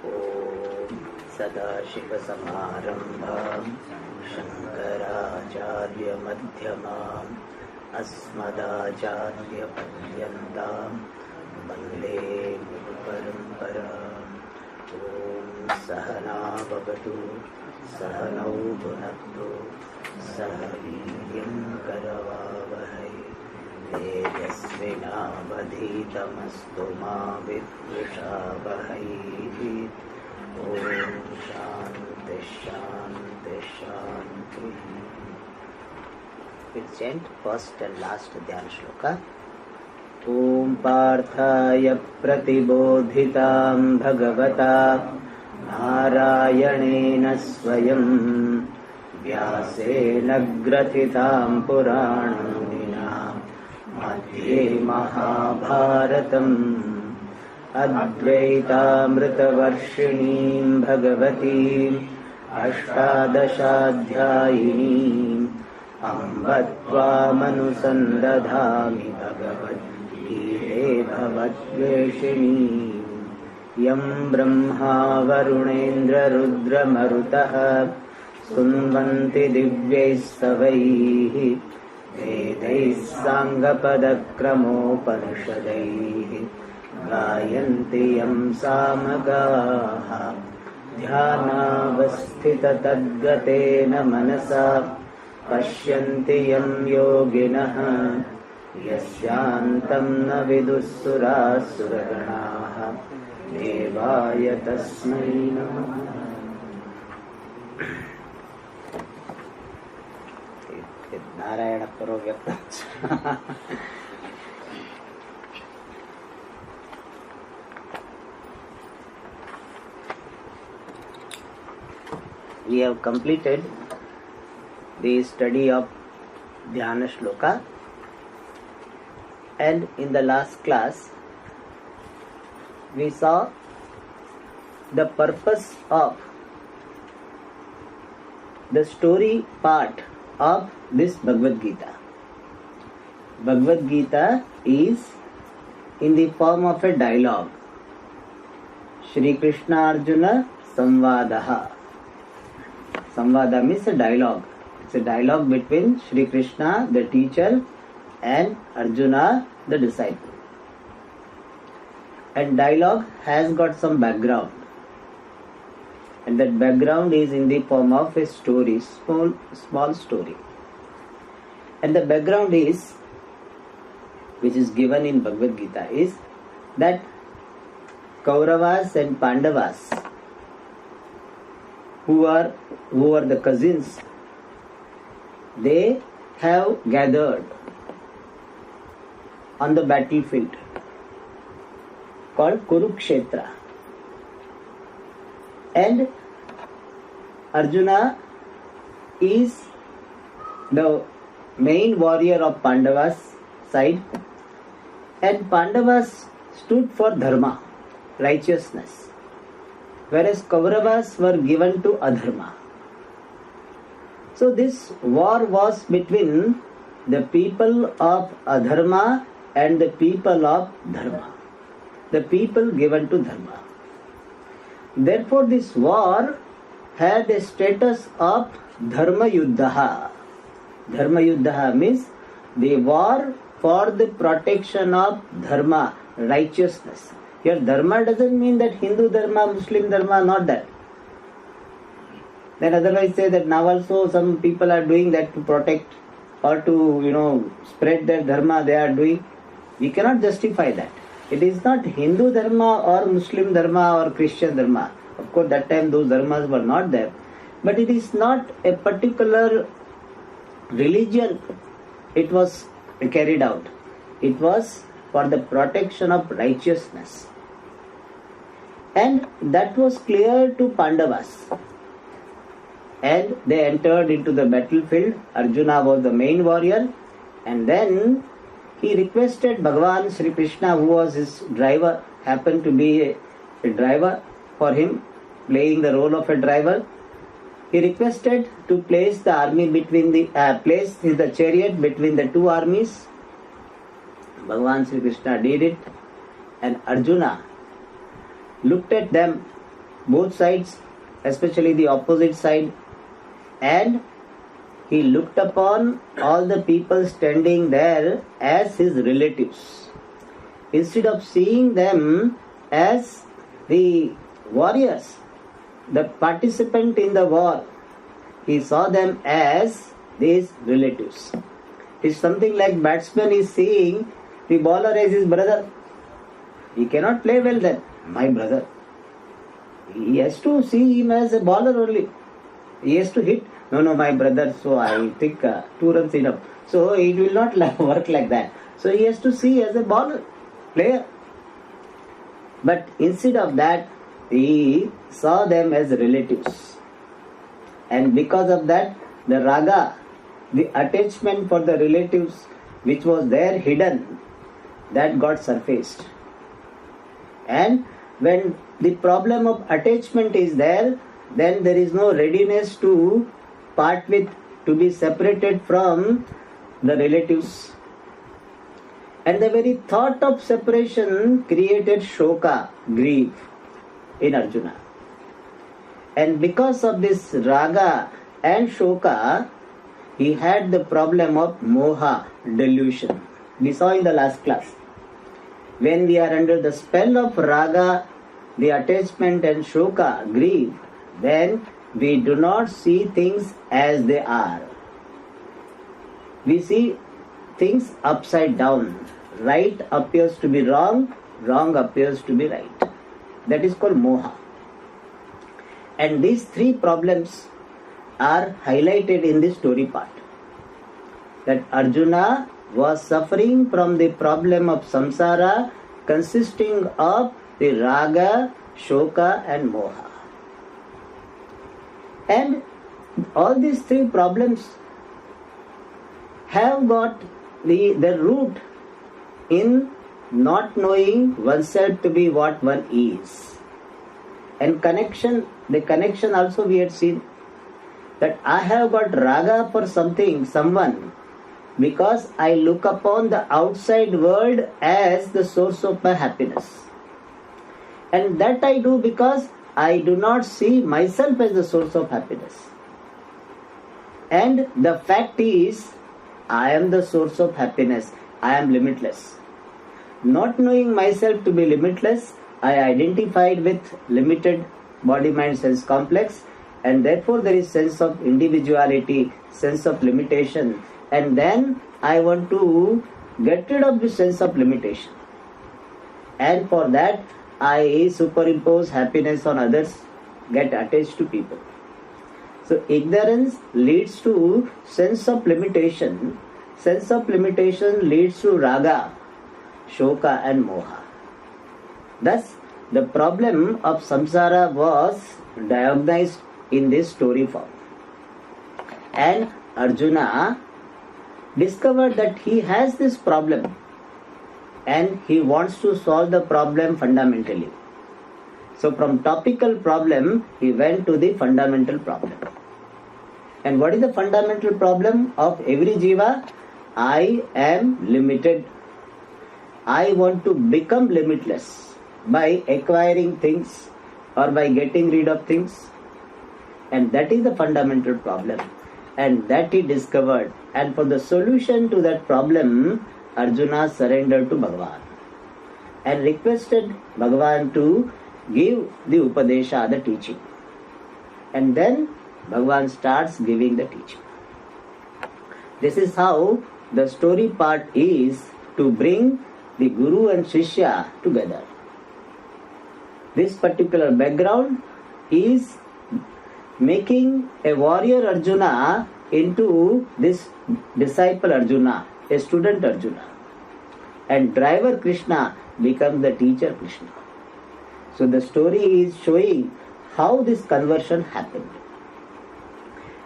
ॐ सदाशिवसमारम्भां शङ्कराचार्यमध्यमाम् अस्मदाचार्यपर्यन्तां वन्दे गुरुपरम्पराम्। ॐ सहना भवतु सहनौ भुनक्तु सह वीर्यं करवावहै तेजस्विनावधीतमस्तु मा विद्विषावहै। ॐ शान्ति शान्ति शान्ति। We'll chant first and last Dhyana Shloka. ॐ पार्थाय प्रतिबोधितां भगवता नारायणेन स्वयं व्यासेन ग्रथितां पुराणमुनिना मध्ये महाभारतम् अद्वैतामृतवर्षिणीं भगवतीम् अष्टादशाध्यायिनीम् अम्ब त्वामनुसन्दधामि भगवद्गीते भवद्वेषिणीम्। यं ब्रह्मा वरुणेन्द्ररुद्रमरुतः स्तुवन्ति दिव्यैः स्तवैः वेदैः साङ्गपदक्रमोपनिषदैः गायन्ति यं सामगाः ध्यानावस्थिततद्गतेन मनसा पश्यन्ति यं योगिनः यस्यान्तं न विदुःसुरासुरगणाः देवाय तस्मै नमः। नारायण परो व्यक्त We have completed the study of Dhyana Shloka, and in the last class we saw the purpose of the story part of this Bhagavad Gita. Bhagavad Gita is in the form of a dialogue. Shri Krishna Arjuna Samvadaha. Samvada means a dialogue. It's a dialogue between Shri Krishna, the teacher, and Arjuna, the disciple. And dialogue has got some background. And that background is in the form of a story, small story. And the background is, which is given in Bhagavad Gita, is that Kauravas and Pandavas, who are the cousins, they have gathered on the battlefield called Kurukshetra. And Arjuna is the main warrior of Pandavas side, and Pandavas stood for dharma, righteousness, whereas Kauravas were given to adharma. So this war was between the people of adharma and the people of dharma, the people given to dharma. Therefore this war had a status of dharma yuddha. Dharma yuddha means the war for the protection of dharma, righteousness. Here dharma doesn't mean that Hindu dharma, Muslim dharma, not that. Then otherwise say that now also some people are doing that to protect or to spread their dharma they are doing. We cannot justify that. It is not Hindu dharma or Muslim dharma or Christian dharma. Of course that time those dharmas were not there. But it is not a particular religion it was carried out. It was for the protection of righteousness. And that was clear to Pandavas. And they entered into the battlefield. Arjuna was the main warrior. And then he requested Bhagavan Sri Krishna, who was his driver, happened to be a driver for him, playing the role of a driver. He requested to place the army between place the chariot between the two armies. Bhagavan Sri Krishna did it, and Arjuna looked at them both sides, especially the opposite side, and he looked upon all the people standing there as his relatives. Instead of seeing them as the warriors, the participant in the war, he saw them as these relatives. It's something like batsman is seeing the bowler as his brother. He cannot play well then, my brother. He has to see him as a bowler only. He has to hit. No, my brother, so I think 2 runs enough. So it will not work like that. So he has to see as a bowler, player. But instead of that, he saw them as relatives. And because of that, the raga, the attachment for the relatives which was there hidden, that got surfaced. And when the problem of attachment is there, then there is no readiness to part with, to be separated from the relatives. And the very thought of separation created shoka, grief, in Arjuna. And because of this raga and shoka, he had the problem of moha, delusion. We saw in the last class. When we are under the spell of raga, the attachment and shoka, grief, then we do not see things as they are. We see things upside down. Right appears to be wrong, wrong appears to be right. That is called moha. And these 3 problems are highlighted in the story part. That Arjuna was suffering from the problem of samsara consisting of the raga, shoka and moha. And all these 3 problems have got the root in not knowing oneself to be what one is. And the connection also we had seen, that I have got raga for something, someone, because I look upon the outside world as the source of my happiness. And that I do because I do not see myself as the source of happiness. And the fact is, I am the source of happiness. I am limitless. Not knowing myself to be limitless, I identified with limited body, mind, sense complex, and therefore there is sense of individuality, sense of limitation, and then I want to get rid of the sense of limitation. And for that, I superimpose happiness on others, get attached to people. So ignorance leads to sense of limitation. Sense of limitation leads to raga, shoka and moha. Thus, the problem of samsara was diagnosed in this story form. And Arjuna discovered that he has this problem and he wants to solve the problem fundamentally. So from topical problem, he went to the fundamental problem. And what is the fundamental problem of every jiva? I am limited. I want to become limitless by acquiring things or by getting rid of things. And that is the fundamental problem. And that he discovered. And for the solution to that problem, Arjuna surrendered to Bhagavan and requested Bhagavan to give the Upadesha, the teaching. And then Bhagavan starts giving the teaching. This is how the story part is to bring the Guru and Shishya together. This particular background is making a warrior Arjuna into this disciple Arjuna, a student Arjuna. And driver Krishna becomes the teacher Krishna. So the story is showing how this conversion happened.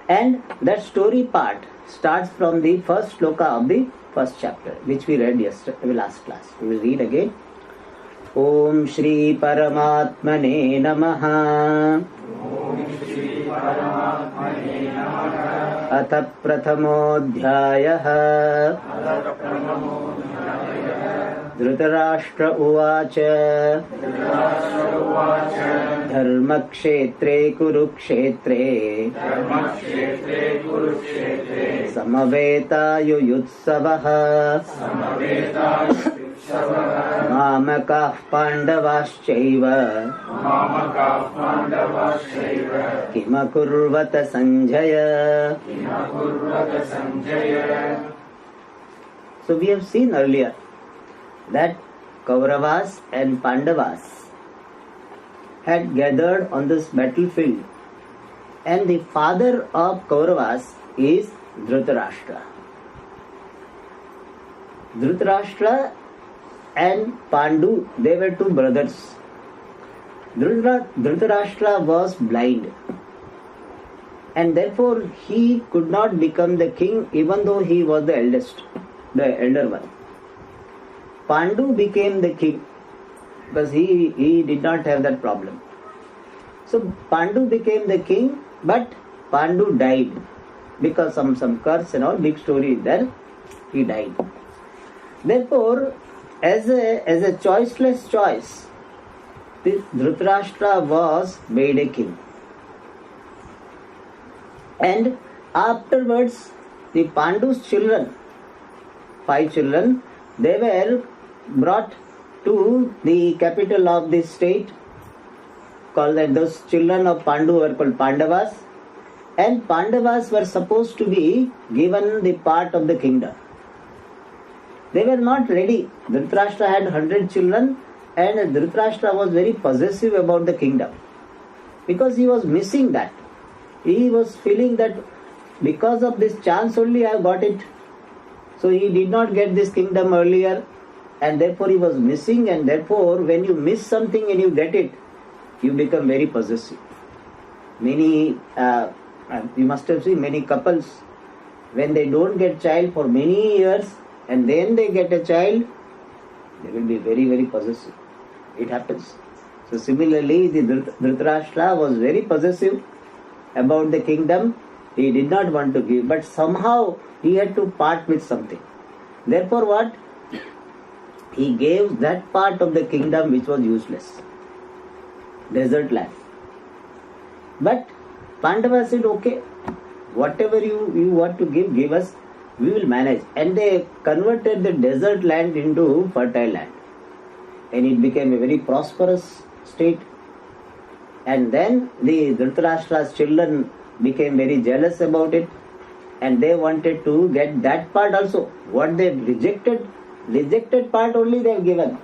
And that story part starts from the first shloka of the first chapter, which we read last class. We will read again. Om Shri Paramatmane Namaha. Atha Prathamodhyayah Dhritarashtra उवाच धर्मक्षेत्रे कुरुक्षेत्रे समवेतायुयुत्सवः मामकाः पाण्डवाश्चैव किमकुर्वत Sanjay. So we have seen earlier that Kauravas and Pandavas had gathered on this battlefield, and the father of Kauravas is Dhritarashtra. Dhritarashtra and Pandu, they were two brothers. Dhritarashtra was blind, and therefore he could not become the king even though he was the eldest, the elder one. Pandu became the king because he did not have that problem. So Pandu became the king, but Pandu died because some curse and all, big story there, he died. Therefore, as a choiceless choice, Dhritarashtra was made a king. And afterwards, the Pandu's children, 5 children, they were brought to the capital of the state, called that those children of Pandu were called Pandavas, and Pandavas were supposed to be given the part of the kingdom. They were not ready. Dhritarashtra had 100 children, and Dhritarashtra was very possessive about the kingdom because he was missing that. He was feeling that because of this chance only I have got it. So he did not get this kingdom earlier, and therefore he was missing, and therefore when you miss something and you get it, you become very possessive. Many, you must have seen many couples, when they don't get child for many years and then they get a child, they will be very, very possessive. It happens. So similarly, the Dhritarashtra was very possessive about the kingdom. He did not want to give, but somehow he had to part with something. Therefore what? He gave that part of the kingdom which was useless. Desert land. But Pandava said, okay, whatever you want to give us, we will manage. And they converted the desert land into fertile land. And it became a very prosperous state. And then the Dhritarashtra's children became very jealous about it, and they wanted to get that part also. What they rejected part only they have given.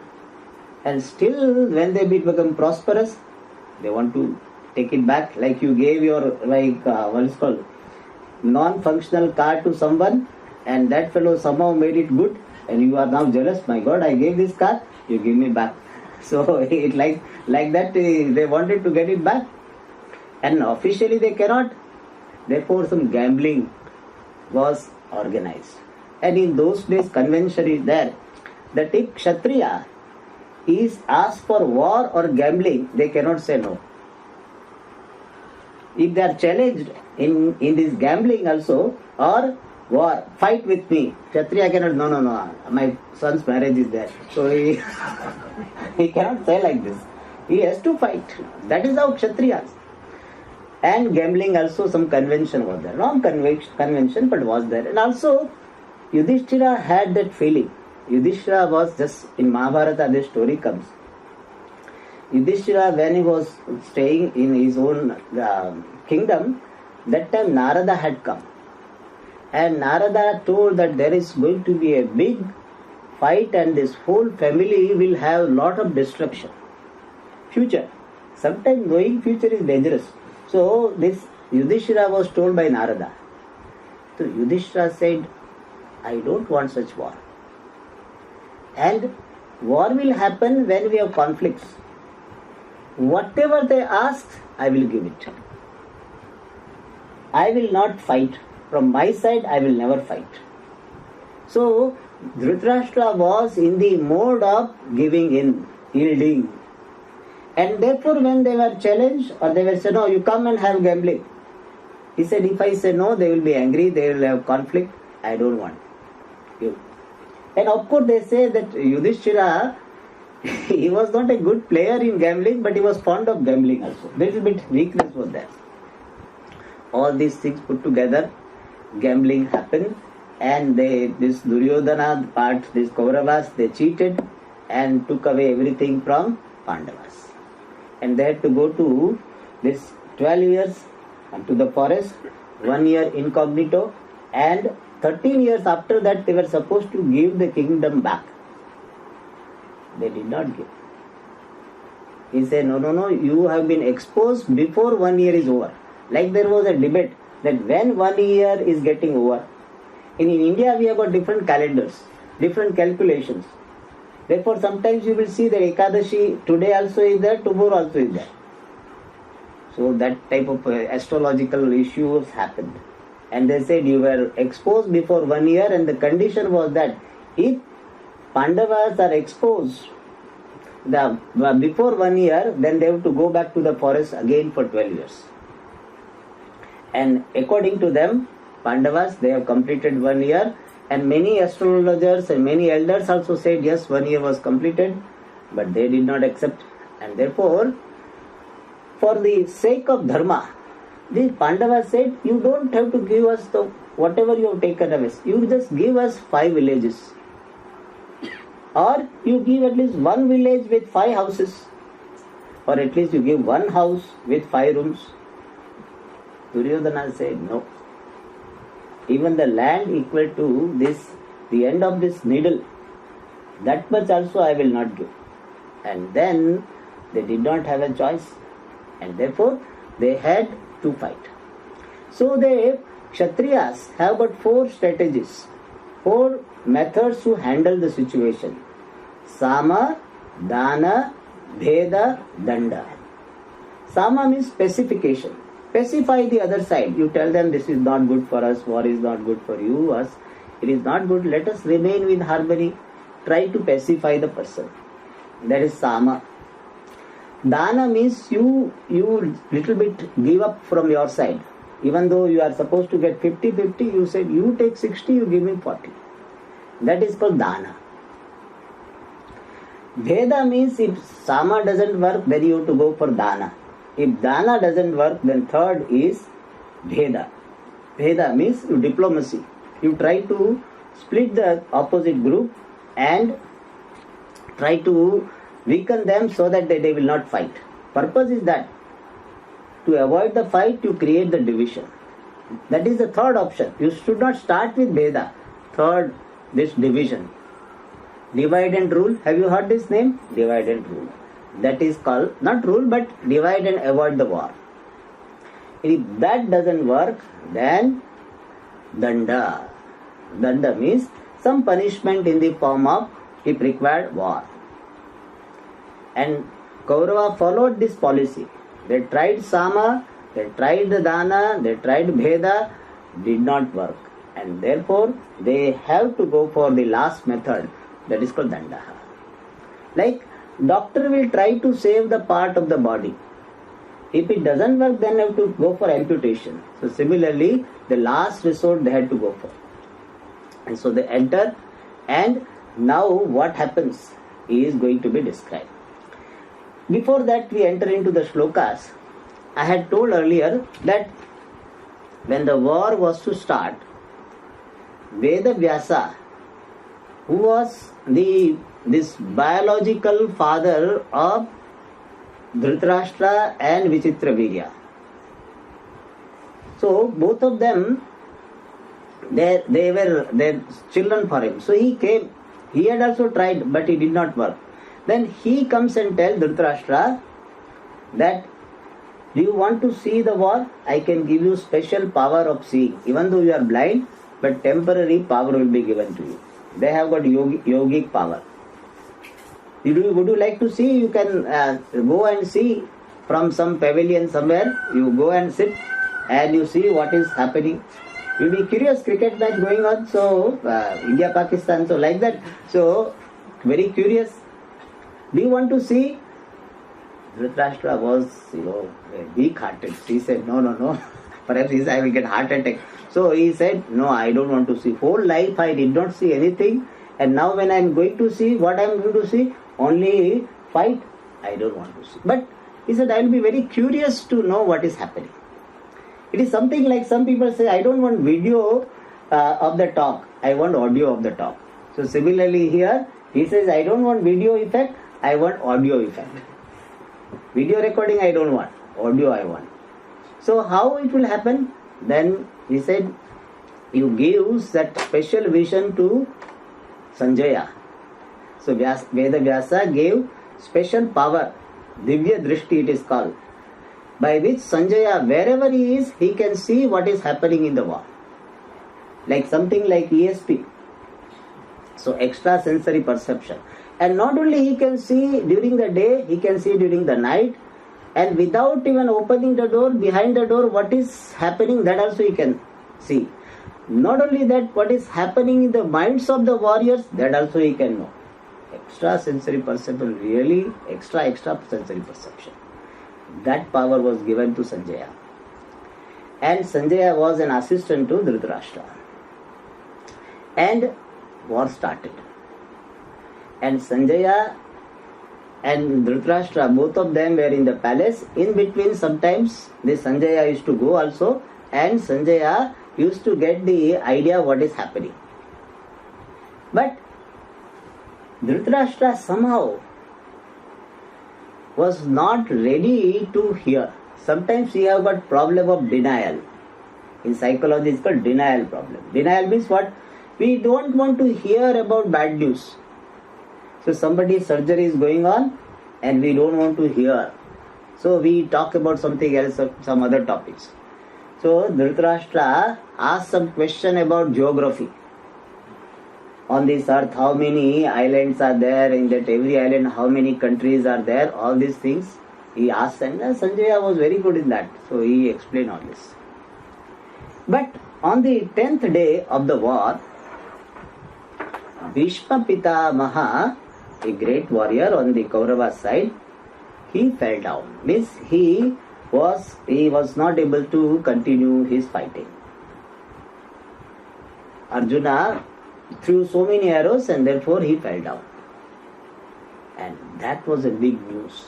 And still when they become prosperous, they want to take it back, like you gave your, what is called, non-functional car to someone, and that fellow somehow made it good, and you are now jealous. My God, I gave this car, you give me back. So it like that they wanted to get it back, and officially they cannot. Therefore some gambling was organized. And in those days convention is there that if Kshatriya is asked for war or gambling, they cannot say no. If they are challenged in this gambling also or war, fight with me, Kshatriya cannot, no, my son's marriage is there. So he cannot say like this. He has to fight. That is how Kshatriyas. And gambling also some convention was there. Wrong convention, but was there. And also Yudhishthira had that feeling. Yudhishthira was just, in Mahabharata this story comes. Yudhishthira, when he was staying in his own kingdom, that time Narada had come. And Narada told that there is going to be a big fight and this whole family will have lot of destruction. Future. Sometimes knowing future is dangerous. So this Yudhishthira was told by Narada. So Yudhishthira said, I don't want such war. And war will happen when we have conflicts. Whatever they ask, I will give it. I will not fight. From my side, I will never fight. So Dhritarashtra was in the mode of giving in, yielding. And therefore when they were challenged, or they were said, no, you come and have gambling. He said, if I say no, they will be angry, they will have conflict. I don't want you. And of course they say that Yudhishthira, he was not a good player in gambling, but he was fond of gambling also. Little bit weakness was there. All these things put together, gambling happened, and this Duryodhana part, this Kauravas, they cheated and took away everything from Pandavas. And they had to go to this 12 years to the forest, 1 year incognito, and 13 years after that they were supposed to give the kingdom back. They did not give. He said, no, you have been exposed before 1 year is over. Like there was a debate that when 1 year is getting over, in India we have got different calendars, different calculations. Therefore sometimes you will see that Ekadashi today also is there, tomorrow also is there. So that type of astrological issues happened. And they said you were exposed before 1 year, and the condition was that if Pandavas are exposed before 1 year, then they have to go back to the forest again for 12 years. And according to them, Pandavas, they have completed 1 year, and many astrologers and many elders also said yes, 1 year was completed, but they did not accept. And therefore, for the sake of dharma, the Pandavas said, you don't have to give us whatever you have taken away. You just give us 5 villages. Or you give at least 1 village with 5 houses. Or at least you give 1 house with 5 rooms. Duryodhana said, no. Even the land equal to this, the end of this needle, that much also I will not give. And then they did not have a choice. And therefore they had to fight. So the Kshatriyas have got 4 strategies, 4 methods to handle the situation. Sama, Dana, Bheda, Danda. Sama means specification. Specify the other side. You tell them this is not good for us, war is not good for you, us. It is not good, let us remain with harmony. Try to pacify the person. That is Sama. Dana means you little bit give up from your side. Even though you are supposed to get 50-50, you said you take 60, you give me 40. That is called Dana. Bheda means if Sama doesn't work, then you have to go for Dana. If Dana doesn't work, then third is Bheda. Bheda means diplomacy. You try to split the opposite group and try to weaken them so that they will not fight. Purpose is that to avoid the fight, you create the division. That is the third option. You should not start with Bheda. Third, this division. Divide and rule. Have you heard this name? Divide and rule. That is called, not rule, but divide and avoid the war. If that doesn't work, then Danda. Danda means some punishment in the form of, if required, war. And Kaurava followed this policy. They tried Sama, they tried Dana, they tried Bheda, did not work. And therefore, they have to go for the last method, that is called Danda. Like, doctor will try to save the part of the body. If it doesn't work, then they have to go for amputation. So similarly, the last resort they had to go for. And so they enter, and now what happens is going to be described. Before that we enter into the shlokas, I had told earlier that when the war was to start, Veda Vyasa, who was this biological father of Dhritarashtra and Vichitravirya. So both of them, they were their children for him. So he came, he had also tried, but it did not work. Then he comes and tells Dhritarashtra that, do you want to see the war? I can give you special power of seeing. Even though you are blind, but temporary power will be given to you. They have got yogic power. Would you like to see? You can go and see from some pavilion somewhere. You go and sit and you see what is happening. You'll be curious, cricket match going on. So India, Pakistan, so like that. So very curious. Do you want to see? Dhritarashtra was, weak-hearted. He said, no. Perhaps I will get heart attack. So he said, no, I don't want to see. Whole life I did not see anything. And now when I am going to see, what I am going to see? Only fight. I don't want to see. But he said, I will be very curious to know what is happening. It is something like some people say, I don't want video of the talk. I want audio of the talk. So similarly here, he says, I don't want video effect. I want audio effect. Video recording I don't want. Audio I want. So how it will happen? Then he said, you give that special vision to Sanjaya. So Veda Vyasa gave special power, Divya Drishti it is called, by which Sanjaya, wherever he is, he can see what is happening in the war. Like something like ESP. So extrasensory perception. And not only he can see during the day, he can see during the night. And without even opening the door, behind the door, what is happening, that also he can see. Not only that, what is happening in the minds of the warriors, that also he can know. Extrasensory perception, really extra sensory perception. That power was given to Sanjaya. And Sanjaya was an assistant to Dhritarashtra. And war started. And Sanjaya and Dhritarashtra, both of them were in the palace. In between, sometimes this Sanjaya used to go also, and Sanjaya used to get the idea what is happening. But Dhritarashtra somehow was not ready to hear. Sometimes we have got problem of denial. In psychology it's called denial problem. Denial means what? We don't want to hear about bad news. So somebody's surgery is going on and we don't want to hear. So we talk about something else, some other topics. So Dhritarashtra asked some question about geography. On this earth, how many islands are there? In that every island, how many countries are there? All these things he asked, and Sanjaya was very good in that. So he explained all this. But on the 10th day of the war, Bhishma Pitamaha, a great warrior on the Kaurava side, he fell down. Means he was not able to continue his fighting. Arjuna threw so many arrows and therefore he fell down. And that was a big news.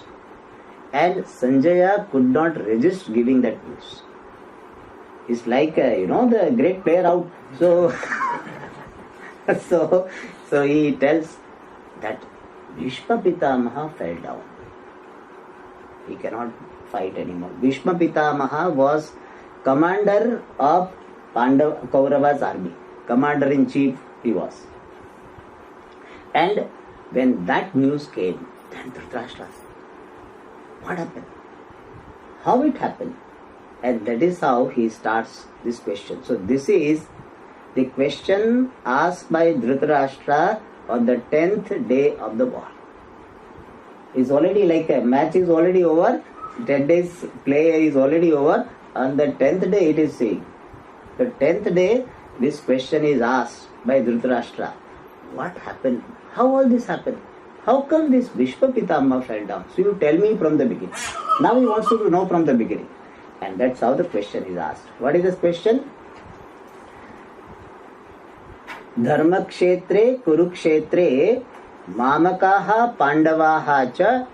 And Sanjaya could not resist giving that news. It's like, the great player out. So, so he tells that Bhishma Pitamaha fell down. He cannot fight anymore. Bhishma Pitamaha was commander of Kaurava's army. Commander-in-chief he was. And when that news came, then Dhritarashtra asked, what happened? How it happened? And that is how he starts this question. So this is the question asked by Dhritarashtra on the 10th day of the war. It's already like a match is already over, 10 days play is already over. On the 10th day it is saying. The 10th day this question is asked by Dhritarashtra. What happened? How all this happened? How come this Bhishma Pitamaha fell down? So you tell me from the beginning. Now he wants to know from the beginning. And that's how the question is asked. What is this question? Dharma kshetre kurukshetre mamakaha pandavaha cha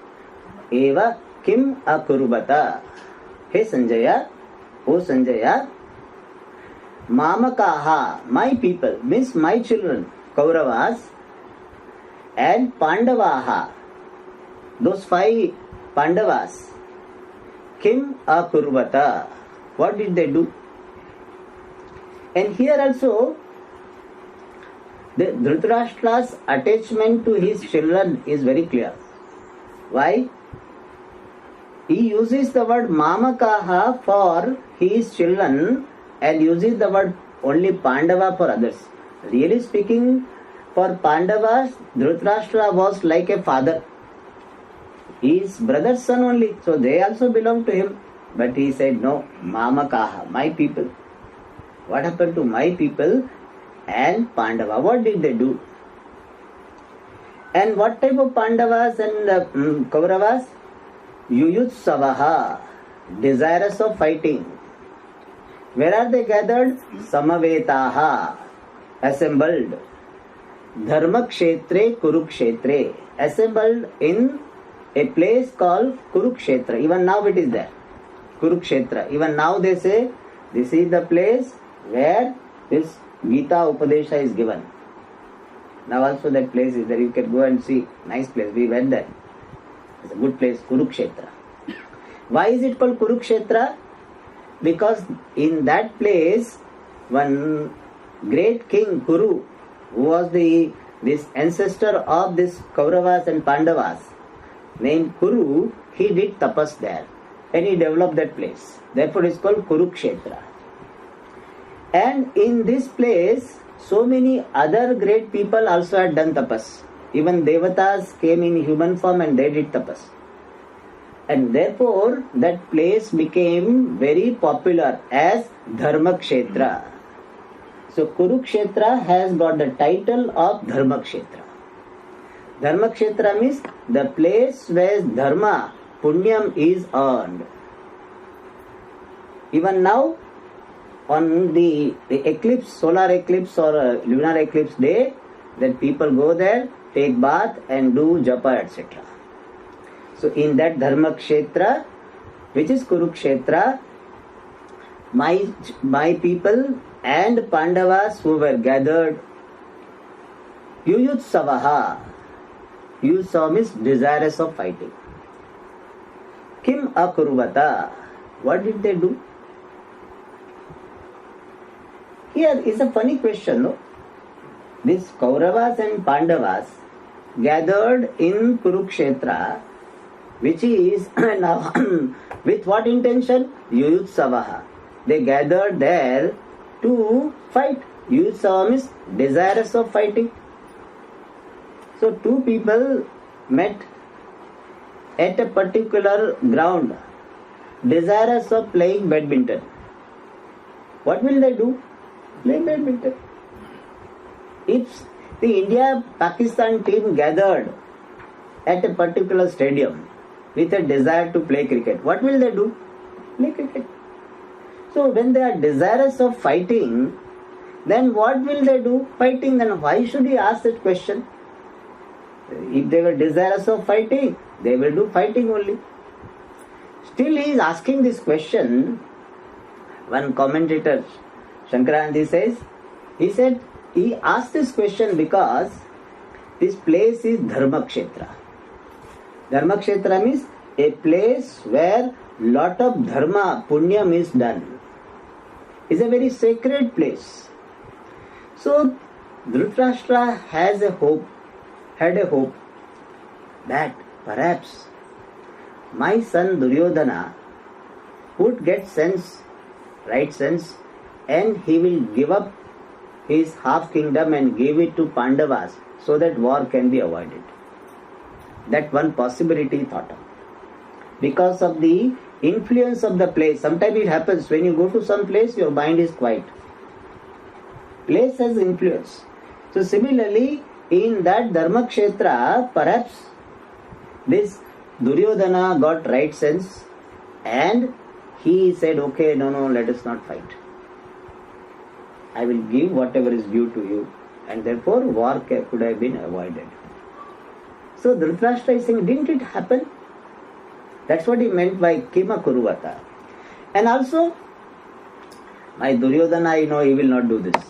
eva kim akurubata. Hey Sanjaya, oh Sanjaya, mamakaha, my people, means my children, Kauravas, and Pandavaha, those 5 Pandavas, kim akurvata, what did they do? And here also, the Dhritarashtra's attachment to his children is very clear. Why? He uses the word mamakaha for his children and uses the word only Pandava for others. Really speaking, for Pandavas, Dhritarashtra was like a father. His brother's son only, so they also belong to him. But he said, no, Mamakaha, my people. What happened to my people and Pandava? What did they do? And what type of Pandavas and Kauravas? Yuyutsavaha, desirous of fighting. Where are they gathered? Samavetaha, assembled. Dharmakshetre Kurukshetre, assembled in a place called Kurukshetra. Even now it is there. Kurukshetra. Even now they say this is the place where this Gita Upadesha is given. Now also that place is there. You can go and see. Nice place. We went there. It's a good place, Kurukshetra. Why is it called Kurukshetra? Because in that place, one great king, Kuru, who was this ancestor of this Kauravas and Pandavas, named Kuru, he did tapas there. And he developed that place. Therefore it is called Kurukshetra. And in this place, so many other great people also had done tapas. Even Devatas came in human form and they did tapas. And therefore that place became very popular as Dharmakshetra. So Kurukshetra has got the title of Dharmakshetra. Dharmakshetra means the place where Dharma, Punyam is earned. Even now, on the eclipse, solar eclipse or lunar eclipse day, then people go there, take bath and do japa, etc. So in that Dharmakshetra, which is Kurukshetra, my people and Pandavas who were gathered, Yuyutsavaha, Yuyutsava means desirous of fighting. Kim Akurvata, what did they do? Here is a funny question, no? These Kauravas and Pandavas gathered in Kurukshetra, which is now with what intention? Yuyutsavaha. They gathered there to fight. Yuyutsava means desirous of fighting. So two people met at a particular ground, desirous of playing badminton. What will they do? Play badminton. If the India-Pakistan team gathered at a particular stadium with a desire to play cricket, what will they do? Play cricket. So when they are desirous of fighting, then what will they do? Fighting. Then why should he ask that question? If they were desirous of fighting, they will do fighting only. Still he is asking this question. One commentator, Shankaranandi says, he asked this question because this place is Dharmakshetra. Dharmakshetra means a place where lot of dharma, punyam is done. It's a very sacred place. So Dhritarashtra had a hope that perhaps my son Duryodhana would get right sense, and he will give up his half kingdom and give it to Pandavas so that war can be avoided. That one possibility thought of. Because of the influence of the place. Sometimes it happens when you go to some place, your mind is quiet. Place has influence. So similarly, in that Dharmakshetra, perhaps this Duryodhana got right sense and he said, okay, no, let us not fight. I will give whatever is due to you, and therefore war could have been avoided. So Dhritarashtra is saying, didn't it happen? That's what he meant by Kima Kuruvata. And also, my Duryodhana, I know he will not do this.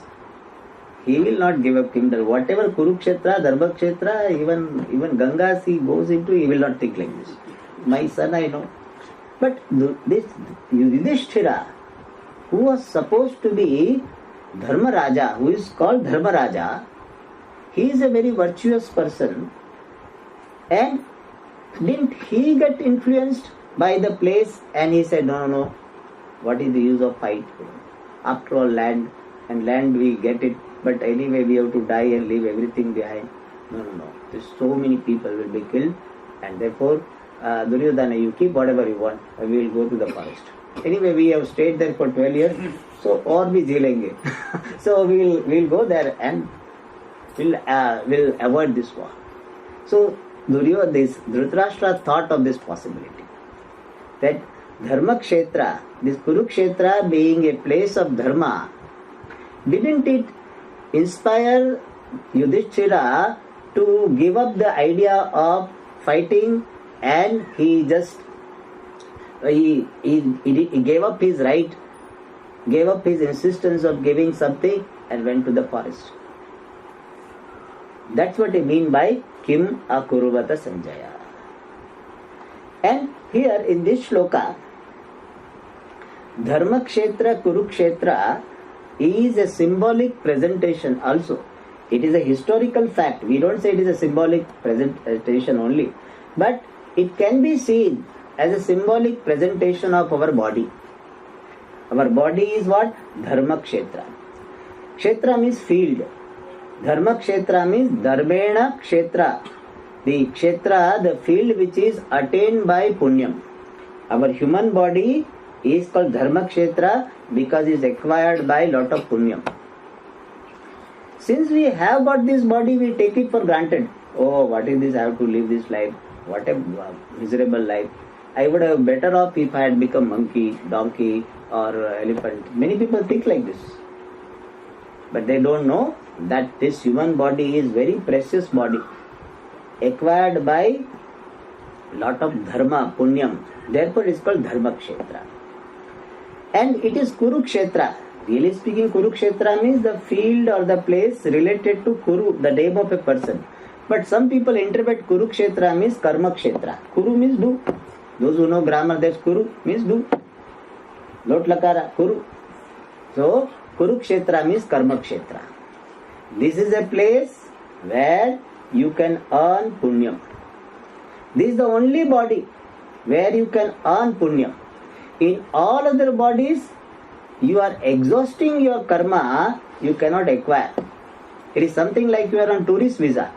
He will not give up kingdom. Whatever Kurukshetra, Dharmakshetra, even Gangas he goes into, he will not think like this. My son, I know. But this Yudhishthira, who was supposed to be Dharmaraja, who is called Dharmaraja, he is a very virtuous person. And didn't he get influenced by the place and he said, no, what is the use of fight? After all, land we get it, but anyway we have to die and leave everything behind. No. There's so many people will be killed, and therefore Duryodhana, you keep whatever you want, we will go to the forest. Anyway, we have stayed there for 12 years, so or bhi jilenge. So we'll go there and we'll avoid this war. So Dhritarashtra thought of this possibility, that Dharmakshetra, this Kurukshetra being a place of dharma, didn't it inspire Yudhishthira to give up the idea of fighting, and he just he gave up his right, gave up his insistence of giving something and went to the forest. That's what I mean by Kim Akuruvata Sanjaya. And here in this shloka, Dharma Kshetra Kurukshetra is a symbolic presentation also. It is a historical fact. We don't say it is a symbolic presentation only, but it can be seen as a symbolic presentation of our body. Our body is what? Dharma Kshetra. Kshetra means field. Dharma Kshetra means Dharmena Kshetra. The Kshetra, the field which is attained by Punyam. Our human body is called Dharma Kshetra because it is acquired by lot of Punyam. Since we have got this body, we take it for granted. Oh, what is this? I have to live this life. What a miserable life. I would have better off if I had become monkey, donkey or elephant. Many people think like this. But they don't know that this human body is very precious body, acquired by lot of dharma, punyam. Therefore it is called Dharma Kshetra. And it is Kurukshetra. Really speaking, Kurukshetra means the field or the place related to Kuru, the name of a person. But some people interpret Kurukshetra means Karma Kshetra. Kuru means do. Those who know grammar, that's Kuru means do. Lot Lakara, Kuru. So, Kurukshetra means Karma Kshetra. This is a place where you can earn Punyam. This is the only body where you can earn Punyam. In all other bodies, you are exhausting your karma, you cannot acquire. It is something like you are on tourist visa.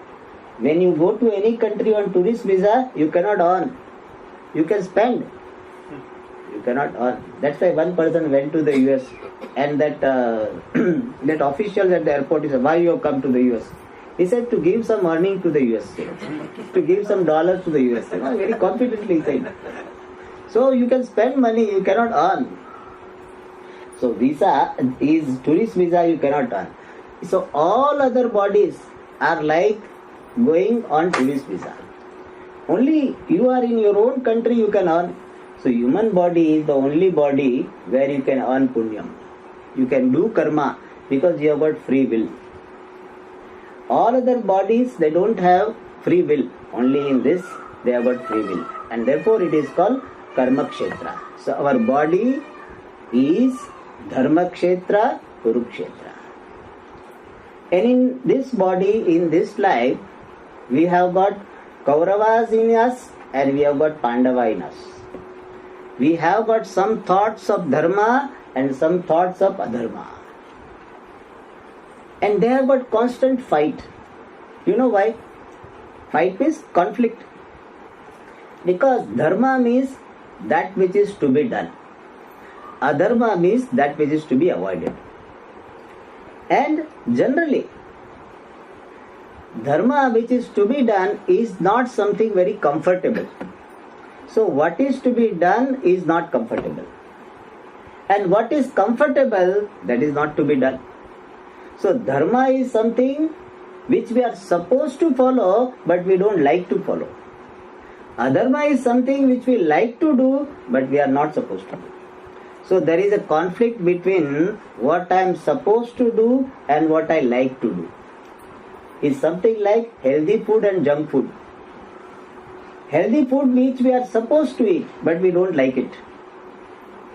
When you go to any country on tourist visa, you cannot earn. You can spend. You cannot earn. That's why one person went to the US and that that officials at the airport said, why you have come to the US? He said to give some earning to the US, to give some dollars to the US. Very confidently said. So you can spend money, you cannot earn. So visa is tourist visa, you cannot earn. So all other bodies are like going on tourist visa. Only you are in your own country, you can earn. So human body is the only body where you can earn punyam. You can do karma because you have got free will. All other bodies, they don't have free will. Only in this they have got free will. And therefore it is called Karma Kshetra. So our body is Dharma Kshetra, Kurukshetra. And in this body, in this life, we have got Kauravas in us and we have got Pandava in us. We have got some thoughts of Dharma and some thoughts of Adharma. And they have got constant fight. You know why? Fight means conflict. Because Dharma means that which is to be done. Adharma means that which is to be avoided. And generally, Dharma which is to be done is not something very comfortable. So what is to be done is not comfortable. And what is comfortable, that is not to be done. So Dharma is something which we are supposed to follow, but we don't like to follow. Adharma is something which we like to do, but we are not supposed to do. So there is a conflict between what I am supposed to do and what I like to do. It's something like healthy food and junk food. Healthy food which we are supposed to eat, but we don't like it.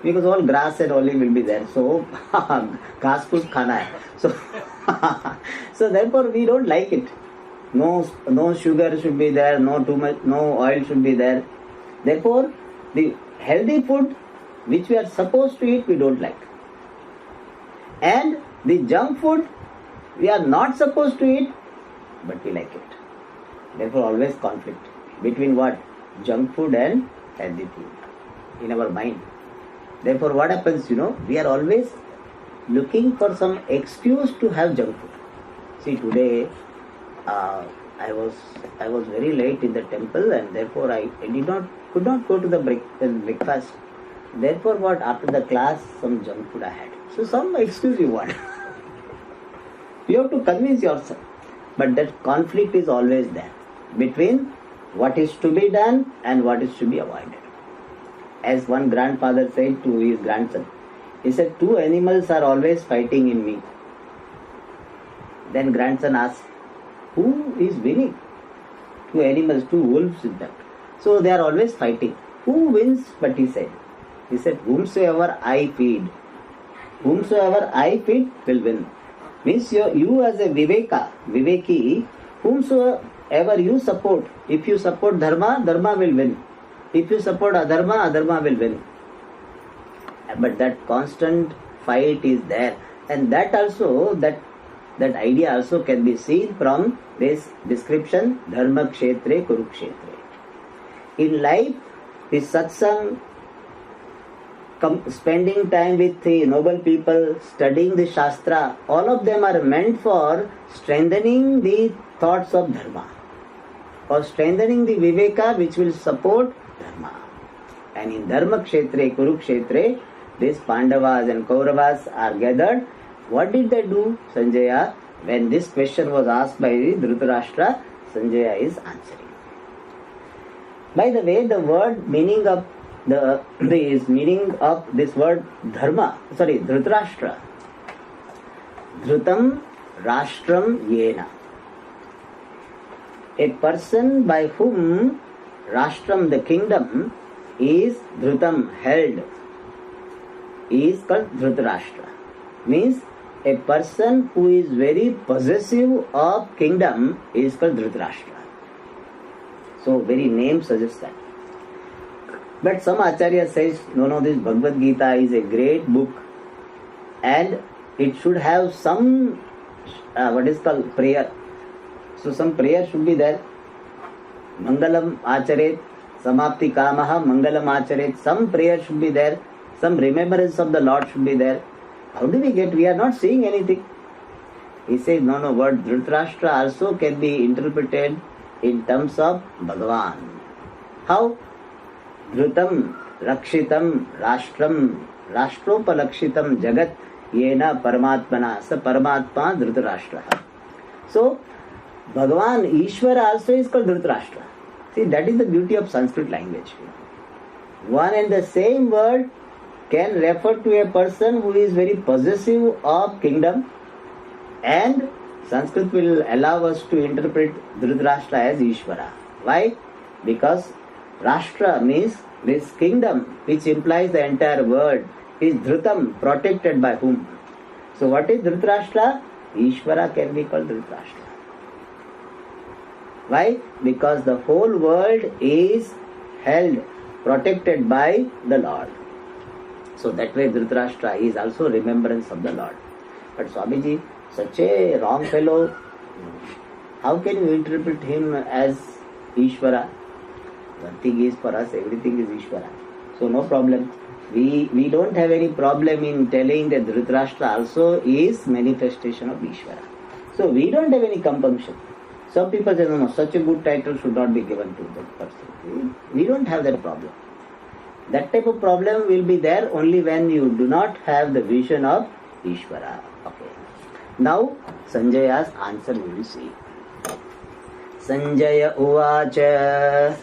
Because all grass and olive will be there. So, ghas phoos khana hai. So therefore we don't like it. No sugar should be there, no too much, no oil should be there. Therefore, the healthy food which we are supposed to eat, we don't like. And the junk food we are not supposed to eat, but we like it. Therefore, always conflict between what? Junk food and healthy food in our mind. Therefore, what happens, we are always looking for some excuse to have junk food. See, today I was very late in the temple, and therefore I could not go to the breakfast. Therefore, what? After the class, some junk food I had. So, some excuse you want. You have to convince yourself. but that conflict is always there between what is to be done and what is to be avoided. As one grandfather said to his grandson, he said, two animals are always fighting in me. Then grandson asked, who is winning? Two animals, two wolves in that. So they are always fighting. Who wins? But he said, whomsoever I feed will win. Means you as a Viveki, whomsoever you support, if you support Dharma, Dharma will win. If you support Adharma, Adharma will win. But that constant fight is there. And that also, that idea also can be seen from this description, Dharma Kshetre Kurukshetre. In life, this satsang, spending time with the noble people, studying the Shastra, all of them are meant for strengthening the thoughts of Dharma, or strengthening the Viveka which will support Dharma. And in Dharma Kshetre, Kurukshetre, these Pandavas and Kauravas are gathered. What did they do, Sanjaya? When this question was asked by Dhritarashtra, Sanjaya is answering. By the way, the word meaning of this word Dhritarashtra. Dhrutam Rashtram Yena. A person by whom Rashtram, the kingdom, is Dhrutam, held, is called Dhritarashtra. Means a person who is very possessive of kingdom is called Dhritarashtra. So very name suggests that. But some Acharya says, no, this Bhagavad Gita is a great book and it should have some, prayer. So some prayer should be there. Mangalam Acharet, Samapti Kamaha, Mangalam Acharet. Some prayer should be there. Some remembrance of the Lord should be there. How do we get? We are not seeing anything. He says, no, word Dhritarashtra also can be interpreted in terms of Bhagavan. How? Dhrutam, Rakshitam, Rashtram, Rashtropalakshitam, Jagat, Yena Paramatmana, Sa Paramatma Dhritarashtra. So, Bhagavan, Ishvara also is called Dhritarashtra. See, that is the beauty of Sanskrit language. One and the same word can refer to a person who is very possessive of kingdom, and Sanskrit will allow us to interpret Dhritarashtra as Ishvara. Why? Because Rashtra means this kingdom, which implies the entire world, is Dhrutam, protected by whom? So what is Dhritarashtra? Ishvara can be called Dhritarashtra. Why? Because the whole world is held, protected by the Lord. So that way Dhritarashtra is also remembrance of the Lord. But Swamiji, such a wrong fellow, how can you interpret him as Ishvara? One thing is, for us everything is Ishvara. So no problem. We don't have any problem in telling that Dhritarashtra also is manifestation of Ishvara. So we don't have any compunction. Some people say, no, such a good title should not be given to that person. We don't have that problem. That type of problem will be there only when you do not have the vision of Ishvara. Okay. Now, Sanjaya's answer we will see. Sanjaya uvacha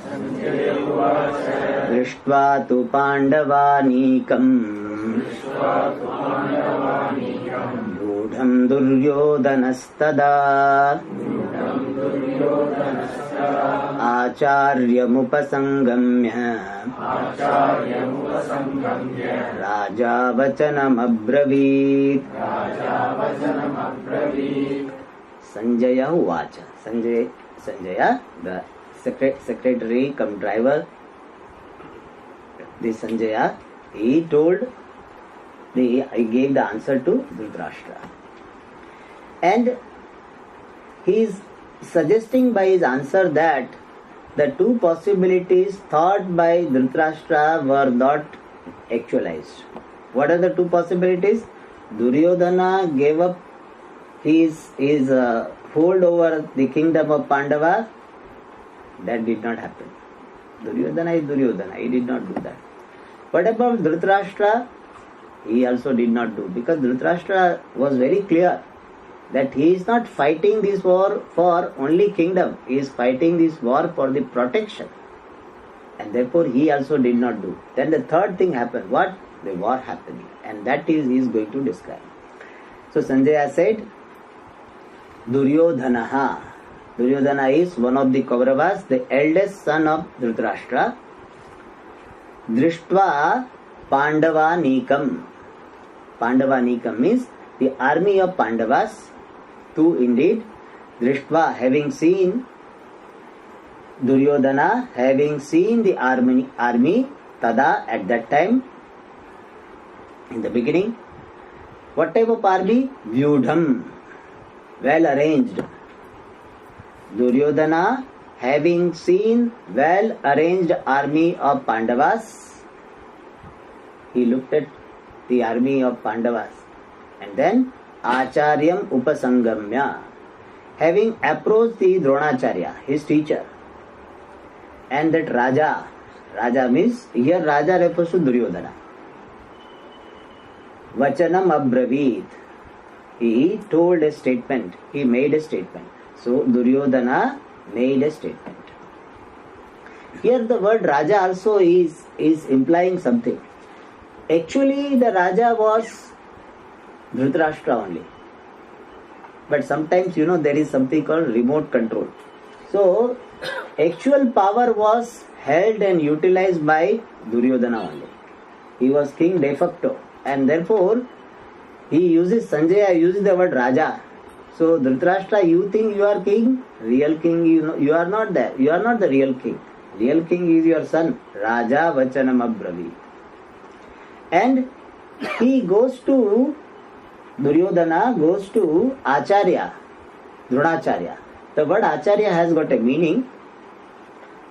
Drishtva tu Pandavanikam Dudham Duryodanastada Acharyamupasanghamya Raja Vachanam Abravit. Sanjaya uvacha. Sanjaya, the secretary cum driver, this Sanjaya, he gave the answer to Dhritarashtra. And he is suggesting by his answer that the two possibilities thought by Dhritarashtra were not actualized. What are the two possibilities? Duryodhana gave up his hold over the kingdom of Pandava. That did not happen. Duryodhana is Duryodhana. He did not do that. What about Dhritarashtra? He also did not do, because Dhritarashtra was very clear. that he is not fighting this war for only kingdom, he is fighting this war for the protection. And therefore he also did not do. Then the third thing happened. What? The war happened. And that is he is going to describe. So Sanjaya said, Duryodhanaha. Duryodhana is one of the Kauravas, the eldest son of Dhritarashtra. Drishtva Pandavanikam. Pandavanikam means the army of Pandavas. Two indeed. Drishtva, having seen, Duryodhana having seen the army tada at that time, in the beginning. What type of army? Vyudham, well arranged. Duryodhana having seen well arranged army of Pandavas, he looked at the army of Pandavas, and then Acharyam Upasangamya, having approached the Dronacharya, his teacher, and that Raja means, here Raja refers to Duryodhana. Vachanam Abravit, he told a statement, he made a statement. So Duryodhana made a statement. Here the word Raja also is implying something. Actually the Raja was Dhritarashtra only. But sometimes there is something called remote control. So actual power was held and utilized by Duryodhana only. He was king de facto, and therefore Sanjaya uses the word Raja. So Dhritarashtra, you think you are king? Real king, you are not there. You are not the real king. Real king is your son. Raja Vachanam Abravit. And he goes to, Duryodhana goes to Acharya, Dronacharya. The word Acharya has got a meaning.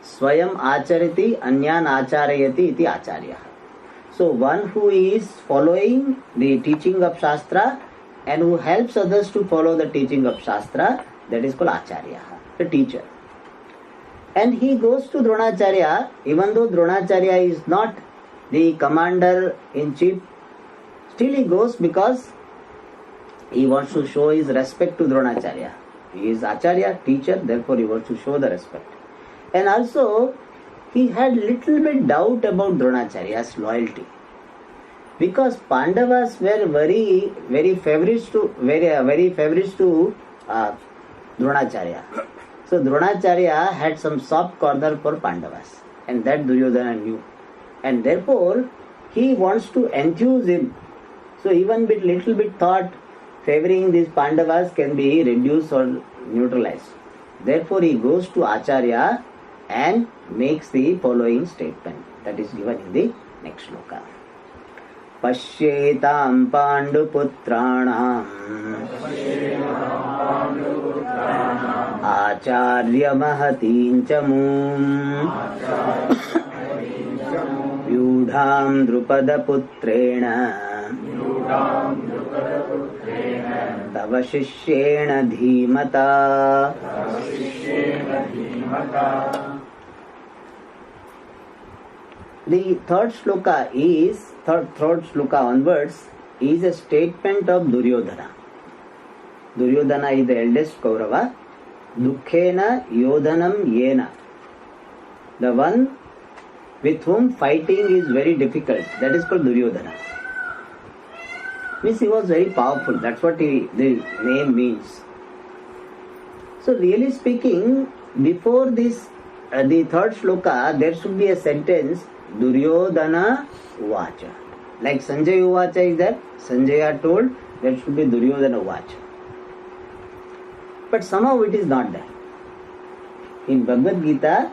Swayam Acharati Anyan Acharayati iti Acharya. So one who is following the teaching of Shastra and who helps others to follow the teaching of Shastra, that is called Acharya, the teacher. And he goes to Dronacharya, even though Dronacharya is not the commander in chief, still he goes because he wants to show his respect to Dronacharya. He is Acharya, teacher, therefore he wants to show the respect. And also, he had little bit doubt about Dronacharya's loyalty. Because Pandavas were very favorites to Dronacharya. So Dronacharya had some soft corner for Pandavas, and that Duryodhana knew. And therefore, he wants to enthuse him. So even little bit thought favoring these Pandavas can be reduced or neutralized. Therefore, he goes to Acharya and makes the following statement that is given in the next shloka. Pashyetam Panduputranam Acharya Mahatin Chamum Vyudham Drupada Putrena Tava Shishyena Dhimata. The third shloka onwards is a statement of Duryodhana. Duryodhana is the eldest Kaurava. Dukkhena Yodhanam Yena. The one with whom fighting is very difficult. That is called Duryodhana. Means he was very powerful. That's what the name means. So really speaking, before this, the third shloka, there should be a sentence, Duryodhana Uvacha. Like Sanjay Uvacha is there, Sanjaya told, there should be Duryodhana Uvacha. But somehow it is not there. In Bhagavad Gita,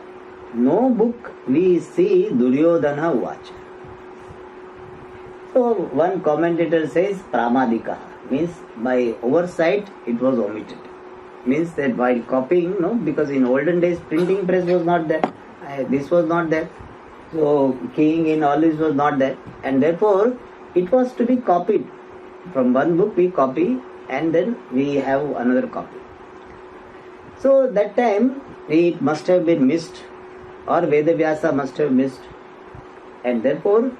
no book we see Duryodhana Uvacha. So one commentator says Pramadika, means by oversight it was omitted. Means that while copying, because in olden days printing press was not there, this was not there, so keying in all this was not there, and therefore it was to be copied. From one book we copy and then we have another copy. So that time it must have been missed, or Vedavyasa must have missed, and therefore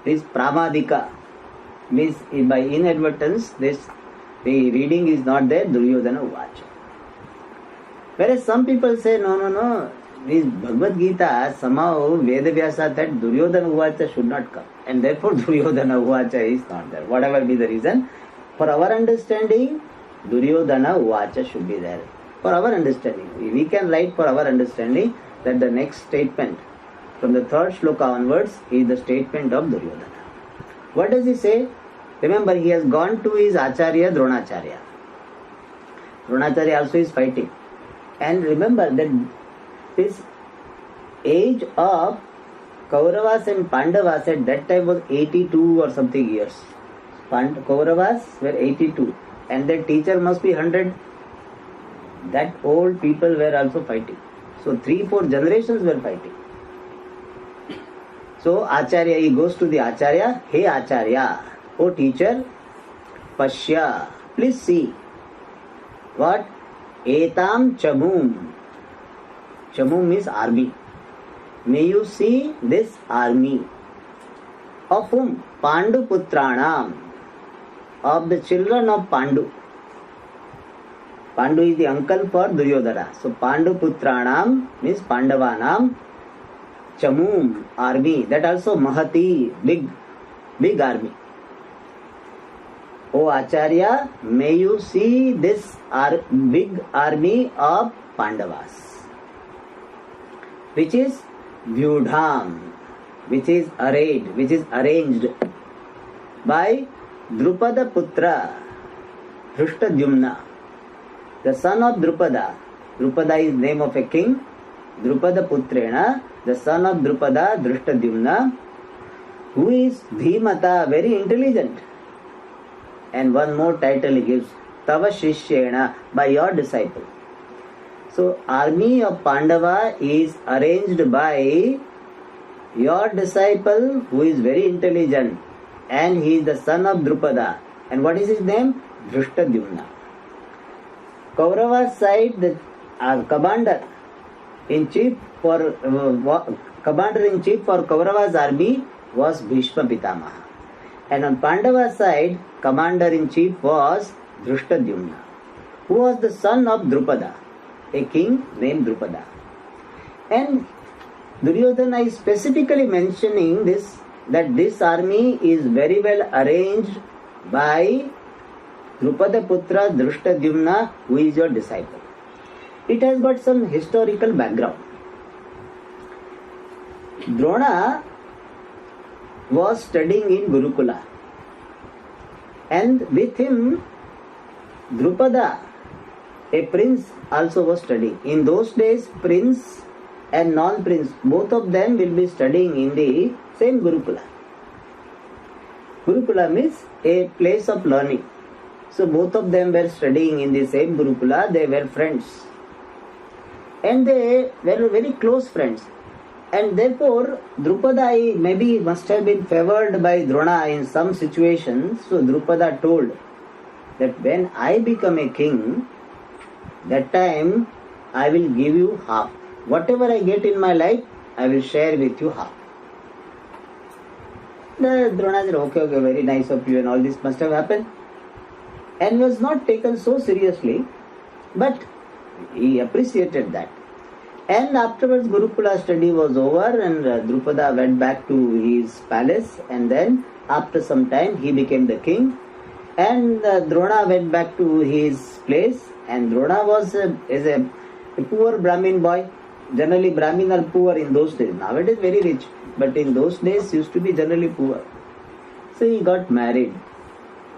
this Pramadika means by inadvertence this The reading is not there, Duryodhana Uvacha. Whereas some people say, no, this Bhagavad Gita, somehow Vedavyasa that Duryodhana Uvacha should not come. And therefore Duryodhana Uvacha is not there. Whatever be the reason, for our understanding, Duryodhana Uvacha should be there. For our understanding. We can write for our understanding that the next statement from the third shloka onwards is the statement of Duryodhana. What does he say? Remember, he has gone to his Acharya Dronacharya. Dronacharya also is fighting. And remember that this age of Kauravas and Pandavas at that time was 82 or something years. Kauravas were 82 and their teacher must be 100. That old people were also fighting. So 3-4 generations were fighting. So Acharya, he goes to the Acharya. Hey Acharya, oh teacher, Pashya, please see. What? Etam Chamum. Chamum means army. May you see this army. Of whom? Pandu Putranam. Of the children of Pandu. Pandu is the uncle for Duryodhana. So Pandu Putranam means Pandavanam. Chamum, army. That also Mahati, big army. O Acharya, may you see this big army of Pandavas, which is Vyudham, which is arrayed, which is arranged by Drupada Putra, Drishtadyumna, the son of Drupada. Drupada is name of a king. Drupada Putrena, the son of Drupada, Drishtadyumna, who is Dhimata, very intelligent. And one more title he gives, Tava Shishyena, by your disciple. So, army of Pandava is arranged by your disciple who is very intelligent. And he is the son of Drupada. And what is his name? Drishtadyumna. Kaurava's side, the commander-in-chief for Kaurava's army was Bhishma Pitamaha. And on Pandava's side, commander-in-chief was Drishtadyumna, who was the son of Drupada, a king named Drupada. And Duryodhana is specifically mentioning this, that this army is very well arranged by Drupada Putra Drishtadyumna, who is your disciple. It has got some historical background. Drona was studying in Gurukula, and with him Drupada, a prince, also was studying. In those days, prince and non-prince, both of them will be studying in the same Gurukula. Gurukula means a place of learning. So both of them were studying in the same Gurukula. They were friends, and they were very close friends. And therefore, Drupada maybe must have been favored by Drona in some situations. So Drupada told that when I become a king, that time I will give you half. Whatever I get in my life, I will share with you half. The Drona said, okay, very nice of you, and all this must have happened. And was not taken so seriously, but he appreciated that. And afterwards Gurukula study was over, and Drupada went back to his palace, and then after some time he became the king, and Drona went back to his place. And Drona was a poor Brahmin boy. Generally Brahmin are poor in those days. Nowadays very rich, but in those days used to be generally poor. So he got married,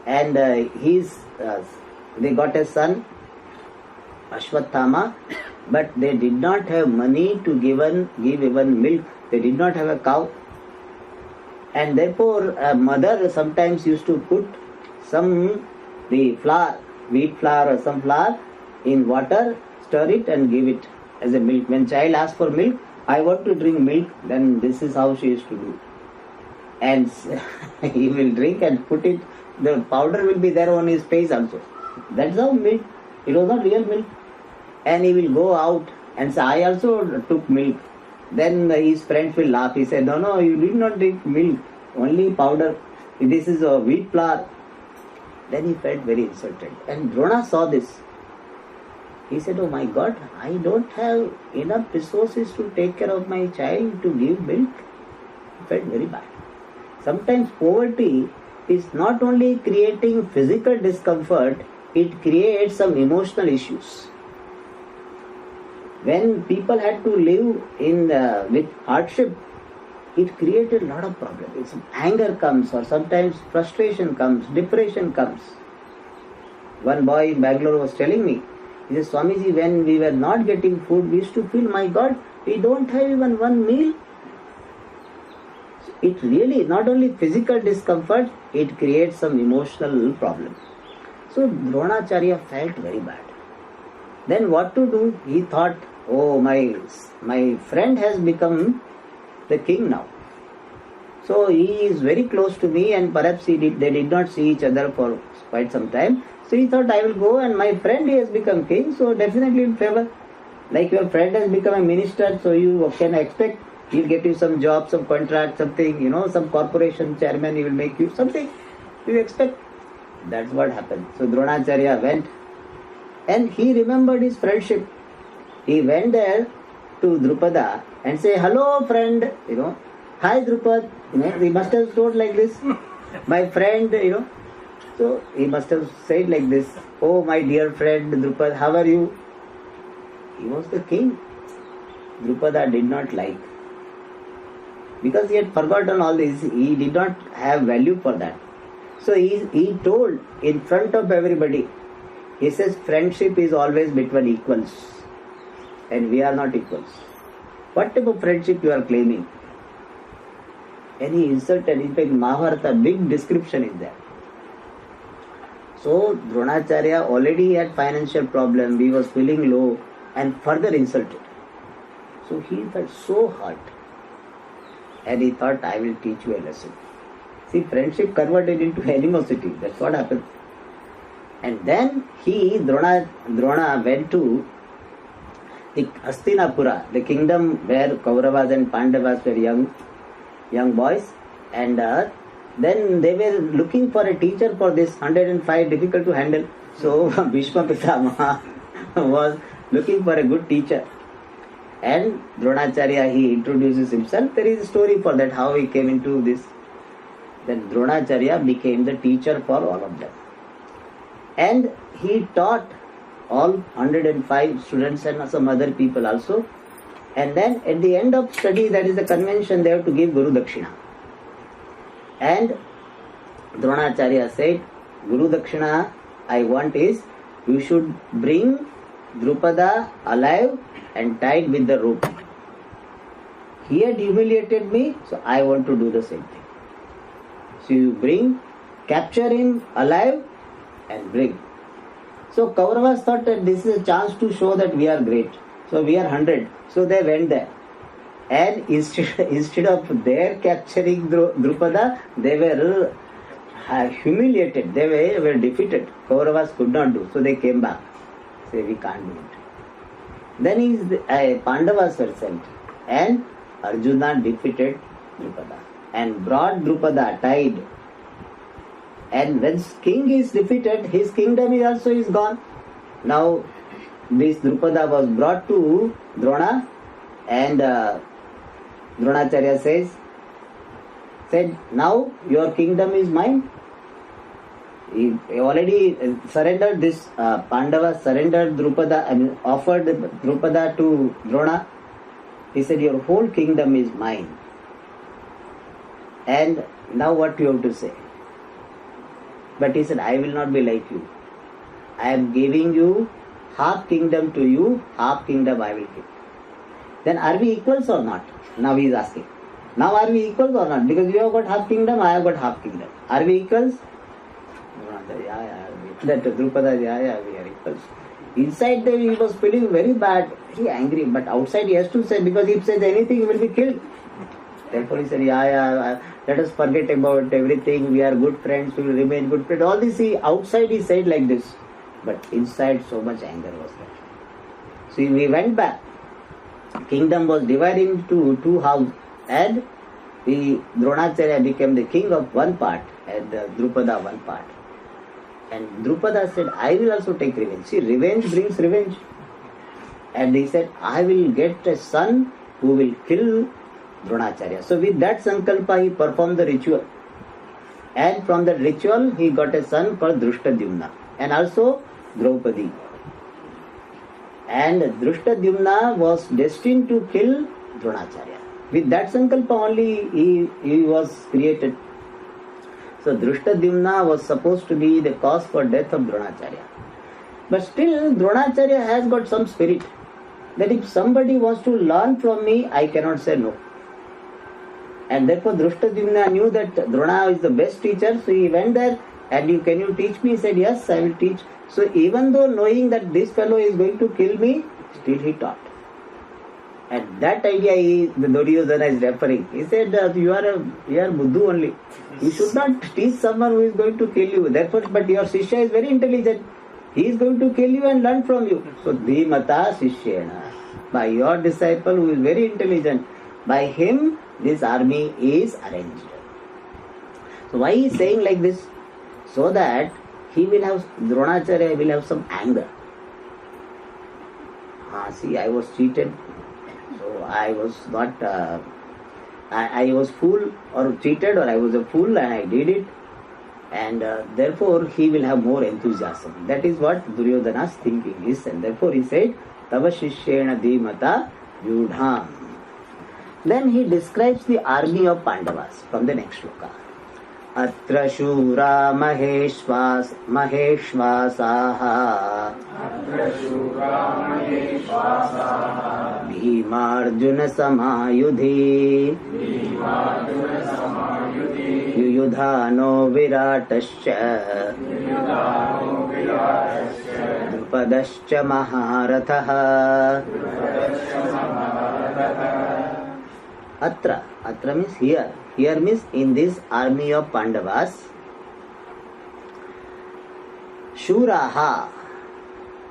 and they got a son, Ashwathama, but they did not have money to give even milk. They did not have a cow, and therefore a mother sometimes used to put the flour, wheat flour or some flour in water, stir it and give it as a milk. When child asks for milk, I want to drink milk, then this is how she used to do. And he will drink and put it, the powder will be there on his face also. That's how milk, it was not real milk. And he will go out and say, I also took milk. Then his friends will laugh. He said, no, you did not drink milk, only powder. This is a wheat flour. Then he felt very insulted. And Drona saw this. He said, oh my God, I don't have enough resources to take care of my child, to give milk. He felt very bad. Sometimes poverty is not only creating physical discomfort, it creates some emotional issues. When people had to live in with hardship, it created a lot of problems. Anger comes, or sometimes frustration comes, depression comes. One boy in Bangalore was telling me, he says, Swamiji, when we were not getting food, we used to feel, my God, we don't have even one meal. It really, not only physical discomfort, it creates some emotional problem. So Dronacharya felt very bad. Then what to do? He thought, oh, my friend has become the king now. So he is very close to me, and perhaps they did not see each other for quite some time. So he thought, I will go, and my friend, he has become king, so definitely in favor. Like your friend has become a minister, so you can expect he'll get you some job, some contract, something, some corporation chairman, he will make you something. You expect. That's what happened. So Dronacharya went, and he remembered his friendship. He went there to Drupada and say, hello friend, hi Drupad, he must have told like this, my friend, So he must have said like this, oh my dear friend Drupad, how are you? He was the king. Drupada did not like. Because he had forgotten all this, he did not have value for that. So he told in front of everybody, he says friendship is always between equals. And we are not equals. What type of friendship you are claiming? And he insulted, in fact Mahabharata, big description is there. So Dronacharya already had financial problem, he was feeling low and further insulted. So he felt so hurt. And he thought, I will teach you a lesson. See, friendship converted into animosity. That's what happened. And then Drona went to the Hastinapura, the kingdom where Kauravas and Pandavas were young boys. And then they were looking for a teacher for this 105, difficult to handle. So Bhishma Pitamaha was looking for a good teacher. And Dronacharya, he introduces himself. There is a story for that, how he came into this. Then Dronacharya became the teacher for all of them. And he taught all 105 students and some other people also. And then at the end of study, that is the convention, they have to give Guru Dakshina. And Dronacharya said, Guru Dakshina I want is, you should bring Drupada alive and tied with the rope. He had humiliated me, so I want to do the same thing. So you capture him alive and bring. So Kauravas thought that this is a chance to show that we are great. So we are 100. So they went there. And instead of their capturing Drupada, they were humiliated. They were defeated. Kauravas could not do. So they came back. Say, we can't do it. Then Pandavas were sent. And Arjuna defeated Drupada. And brought Drupada tied. And when king is defeated, his kingdom is gone. Now this Drupada was brought to Drona, and Dronacharya said, now your kingdom is mine. He already surrendered this, Pandava surrendered Drupada, offered Drupada to Drona. He said, your whole kingdom is mine. And now what you have to say? But he said, I will not be like you. I am giving you half kingdom to you, half kingdom I will give. Then are we equals or not? Now he is asking. Now are we equals or not? Because you have got half kingdom, I have got half kingdom. Are we equals? That Drupada, we are equals. Inside there he was feeling very bad, very angry, but outside he has to say, because if he says anything he will be killed. Therefore he said, let us forget about everything, we are good friends, we will remain good friends. All this outside he said like this, but inside so much anger was there. So we went back. Kingdom was divided into two houses, and the Dronacharya became the king of one part and Drupada one part. And Drupada said, I will also take revenge. See, revenge brings revenge. And he said, I will get a son who will kill Dronacharya. So with that sankalpa, he performed the ritual. And from the ritual, he got a son called Drishtadyumna. And also Draupadi. And Drishtadyumna was destined to kill Dronacharya. With that sankalpa only he was created. So Drishtadyumna was supposed to be the cause for death of Dronacharya. But still Dronacharya has got some spirit that if somebody wants to learn from me, I cannot say no. And therefore Drishtadyumna knew that Drona is the best teacher, so he went there and can you teach me? He said, yes, I will teach. So even though knowing that this fellow is going to kill me, still he taught. And that idea the Duryodhana is referring. He said, you are Buddhu only. You should not teach someone who is going to kill you. Therefore, but your Shishya is very intelligent. He is going to kill you and learn from you. So, Dhimata Shishyena. By your disciple who is very intelligent, by him this army is arranged. So, why he is saying like this? So that he will have, Dronacharya will have some anger. See, I was cheated. So I was not, I was fool or cheated, or I was a fool and I did it. And therefore he will have more enthusiasm. That is what Duryodhana's thinking is. And therefore he said, Tava Shishyena Dhimata Yudham. Then he describes the army of Pandavas from the next shloka. Atra Shura Maheshvasaha Bhimarjuna Samayudhi Yuyudhano Viratascha Drupadascha Maharatha. Atra means here. Here means in this army of Pandavas. Shuraha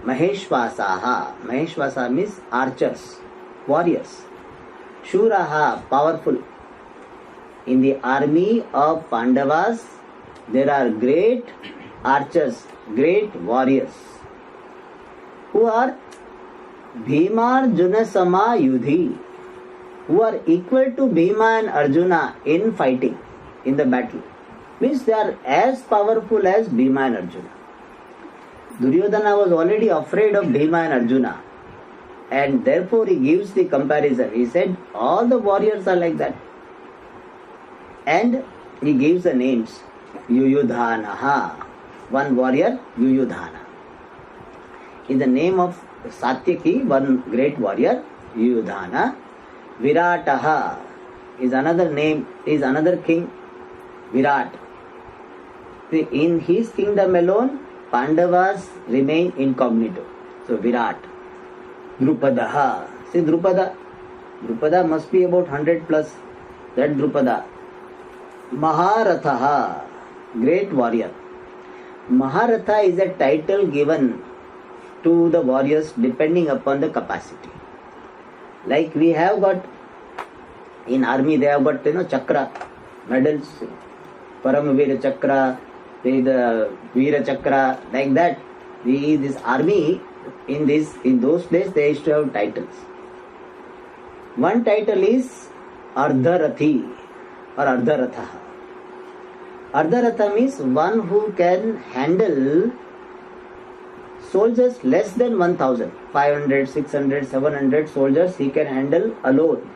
Maheshvasaha. Maheshvasa means archers, warriors. Shuraha, powerful. In the army of Pandavas, there are great archers, great warriors, who are Bhimarjuna Samayudhi, who are equal to Bhima and Arjuna in fighting, in the battle. Means they are as powerful as Bhima and Arjuna. Duryodhana was already afraid of Bhima and Arjuna, and therefore he gives the comparison. He said, all the warriors are like that. And he gives the names. Yuyudhanaha. One warrior, Yuyudhana. In the name of Satyaki, one great warrior, Yuyudhana. Virataha is another name, is another king, Virat. In his kingdom alone, Pandavas remain incognito. So Virat. Drupadaha. See Drupada. Drupada must be about 100 plus. That Drupada. Maharatha. Great warrior. Maharatha is a title given to the warriors depending upon the capacity. Like we have got in army, they have got chakra, medals, Paramavira Chakra, the Veera Chakra, like that. This army in those days they used to have titles. One title is Ardharathi or Ardharatha. Ardharatha means one who can handle soldiers less than 1000, 500, 600, 700 soldiers he can handle alone.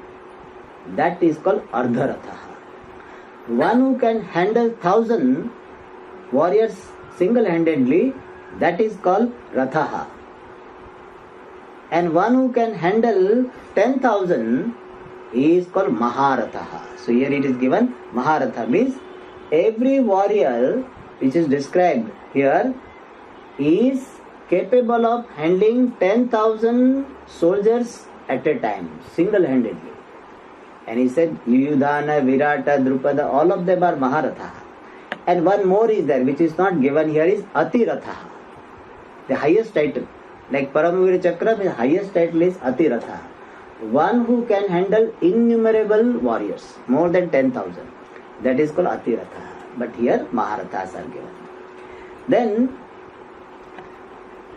That is called Ardharatha. One who can handle 1000 warriors single-handedly, that is called Rathaha. And one who can handle 10,000 is called Maharatha. So here it is given Maharatha means every warrior which is described here is capable of handling 10,000 soldiers at a time, single-handedly. And he said, Yuyudhana, Virata, Drupada, all of them are Maharatha. And one more is there, which is not given here, is Atiratha. The highest title. Like Paramavira Chakra, the highest title is Atiratha. One who can handle innumerable warriors, more than 10,000. That is called Atiratha. But here Maharathas are given. Then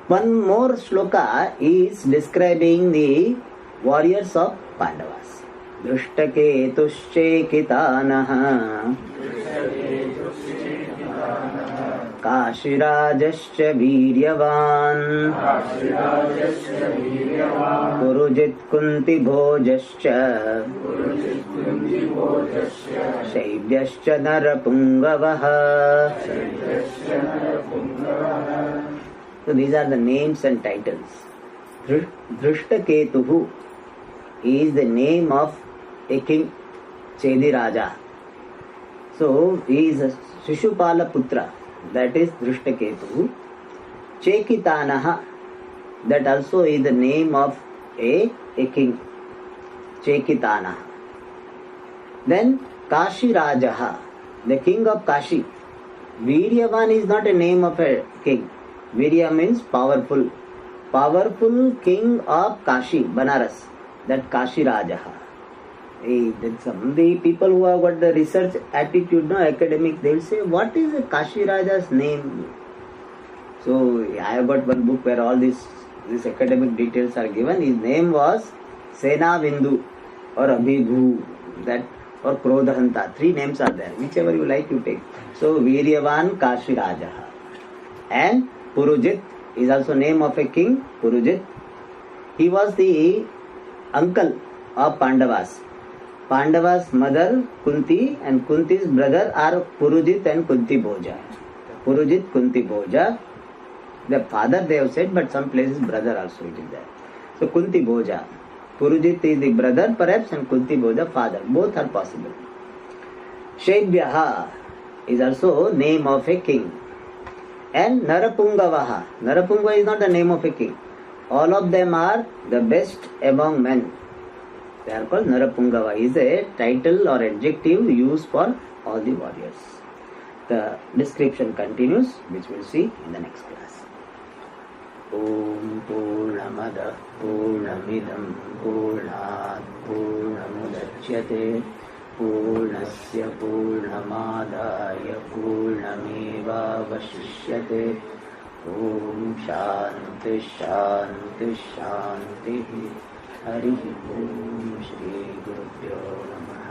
one more shloka is describing the warriors of Pandavas. Drishtaketushchekitanaha Kashirajascha Viryavan Purujit Kunti Bhojascha Shaibyascha Narapungavaha. So these are the names and titles. Drishtaketuhu is the name of a king, Chedi Raja. So he is a Shishupala Putra, that is Drishtaketuhu. Chekitanaha, that also is the name of a king, Chekitanaha. Then Kashi Rajaha, the king of Kashi. Viryavan is not a name of a king. Virya means powerful. Powerful king of Kashi, Banaras. That Kashi Rajaha. The people who have got the research attitude, no academic, they will say, what is the Kashi Raja's name? So I have got one book where all these academic details are given. His name was Sena Vindu or Abhibhu, that or Krodhanta. 3 names are there. Whichever you like, you take. So Viryavan Kashi Rajaha. And Purujit is also name of a king, Purujit. He was the uncle of Pandavas. Pandavas' mother Kunti and Kunti's brother are Purujit and Kunti Bhoja. Purujit, Kunti Bhoja. The father they have said, but some places brother also it is there. So Kunti Bhoja. Purujit is the brother perhaps and Kunti Bhoja father. Both are possible. Shaibyaha is also name of a king. And Narapungavaha. Narapungava is not the name of a king. All of them are the best among men. They are called Narapungava. Is a title or adjective used for all the warriors. The description continues, which we'll see in the next class. Om Purnamada Purnamidam Purnat Purnamudachyate Purnasya Purnamadaya Purnameva Vashishyate. Om Shanti Shanti Shanti. Hari Om Shri Gurubhyo Namah.